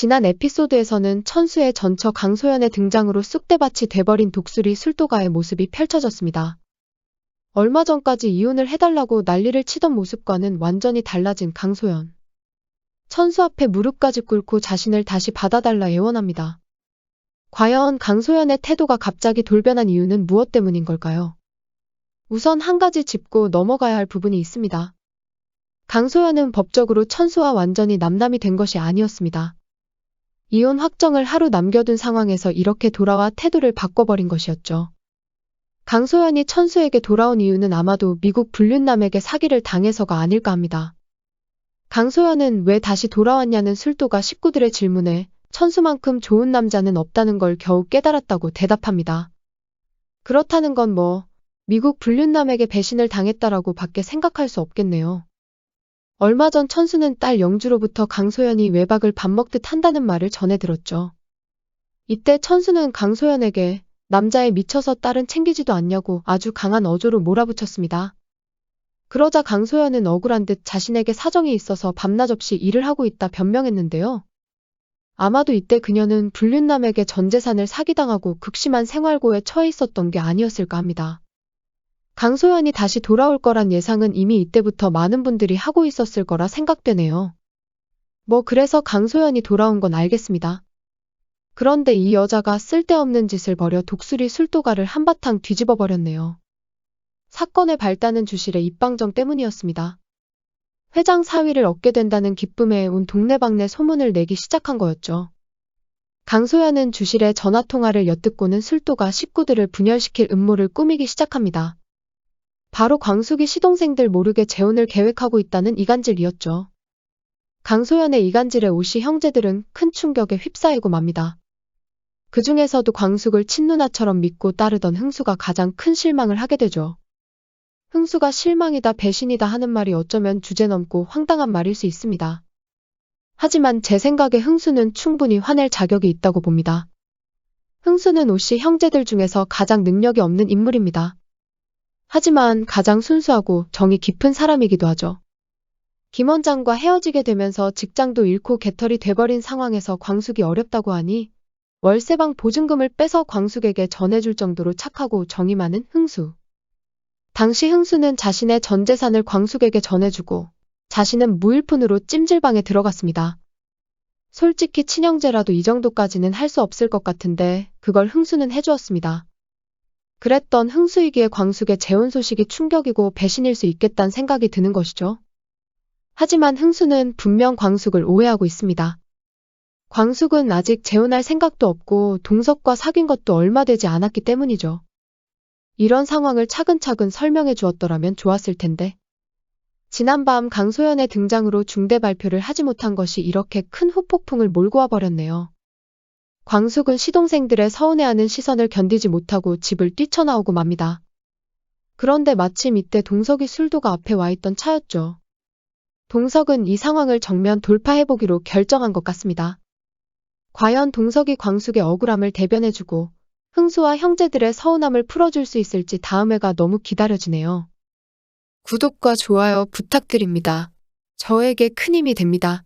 지난 에피소드에서는 천수의 전처 강소연의 등장으로 쑥대밭이 돼버린 독수리 술도가의 모습이 펼쳐졌습니다. 얼마 전까지 이혼을 해달라고 난리를 치던 모습과는 완전히 달라진 강소연. 천수 앞에 무릎까지 꿇고 자신을 다시 받아달라 애원합니다. 과연 강소연의 태도가 갑자기 돌변한 이유는 무엇 때문인 걸까요? 우선 한 가지 짚고 넘어가야 할 부분이 있습니다. 강소연은 법적으로 천수와 완전히 남남이 된 것이 아니었습니다. 이혼 확정을 하루 남겨둔 상황에서 이렇게 돌아와 태도를 바꿔버린 것이었죠. 강소연이 천수에게 돌아온 이유는 아마도 미국 불륜남에게 사기를 당해서가 아닐까 합니다. 강소연은 왜 다시 돌아왔냐는 술도가 식구들의 질문에 천수만큼 좋은 남자는 없다는 걸 겨우 깨달았다고 대답합니다. 그렇다는 건 미국 불륜남에게 배신을 당했다라고 밖에 생각할 수 없겠네요. 얼마 전 천수는 딸 영주로부터 강소연이 외박을 밥 먹듯 한다는 말을 전해 들었죠. 이때 천수는 강소연에게 남자에 미쳐서 딸은 챙기지도 않냐고 아주 강한 어조로 몰아붙였습니다. 그러자 강소연은 억울한 듯 자신에게 사정이 있어서 밤낮 없이 일을 하고 있다 변명했는데요. 아마도 이때 그녀는 불륜남에게 전 재산을 사기당하고 극심한 생활고에 처해 있었던 게 아니었을까 합니다. 강소연이 다시 돌아올 거란 예상은 이미 이때부터 많은 분들이 하고 있었을 거라 생각되네요. 그래서 강소연이 돌아온 건 알겠습니다. 그런데 이 여자가 쓸데없는 짓을 벌여 독수리 술도가를 한바탕 뒤집어 버렸네요. 사건의 발단은 주실의 입방정 때문이었습니다. 회장 사위를 얻게 된다는 기쁨에 온 동네방네 소문을 내기 시작한 거였죠. 강소연은 주실의 전화통화를 엿듣고는 술도가 식구들을 분열시킬 음모를 꾸미기 시작합니다. 바로 광숙이 시동생들 모르게 재혼을 계획하고 있다는 이간질이었죠. 강소연의 이간질에 오씨 형제들은 큰 충격에 휩싸이고 맙니다. 그 중에서도 광숙을 친누나처럼 믿고 따르던 흥수가 가장 큰 실망을 하게 되죠. 흥수가 실망이다 배신이다 하는 말이 어쩌면 주제넘고 황당한 말일 수 있습니다. 하지만 제 생각에 흥수는 충분히 화낼 자격이 있다고 봅니다. 흥수는 오씨 형제들 중에서 가장 능력이 없는 인물입니다. 하지만 가장 순수하고 정이 깊은 사람이기도 하죠. 김 원장과 헤어지게 되면서 직장도 잃고 개털이 돼버린 상황에서 광숙이 어렵다고 하니 월세방 보증금을 빼서 광숙에게 전해줄 정도로 착하고 정이 많은 흥수. 당시 흥수는 자신의 전 재산을 광숙에게 전해주고 자신은 무일푼으로 찜질방에 들어갔습니다. 솔직히 친형제라도 이 정도까지는 할 수 없을 것 같은데 그걸 흥수는 해주었습니다. 그랬던 흥수이기에 광숙의 재혼 소식이 충격이고 배신일 수 있겠다는 생각이 드는 것이죠. 하지만 흥수는 분명 광숙을 오해하고 있습니다. 광숙은 아직 재혼할 생각도 없고 동석과 사귄 것도 얼마 되지 않았기 때문이죠. 이런 상황을 차근차근 설명해 주었더라면 좋았을 텐데. 지난밤 강소연의 등장으로 중대 발표를 하지 못한 것이 이렇게 큰 후폭풍을 몰고 와 버렸네요. 광숙은 시동생들의 서운해하는 시선을 견디지 못하고 집을 뛰쳐나오고 맙니다. 그런데 마침 이때 동석이 술도가 앞에 와 있던 차였죠. 동석은 이 상황을 정면 돌파해보기로 결정한 것 같습니다. 과연 동석이 광숙의 억울함을 대변해주고 흥수와 형제들의 서운함을 풀어줄 수 있을지 다음 회가 너무 기다려지네요. 구독과 좋아요 부탁드립니다. 저에게 큰 힘이 됩니다.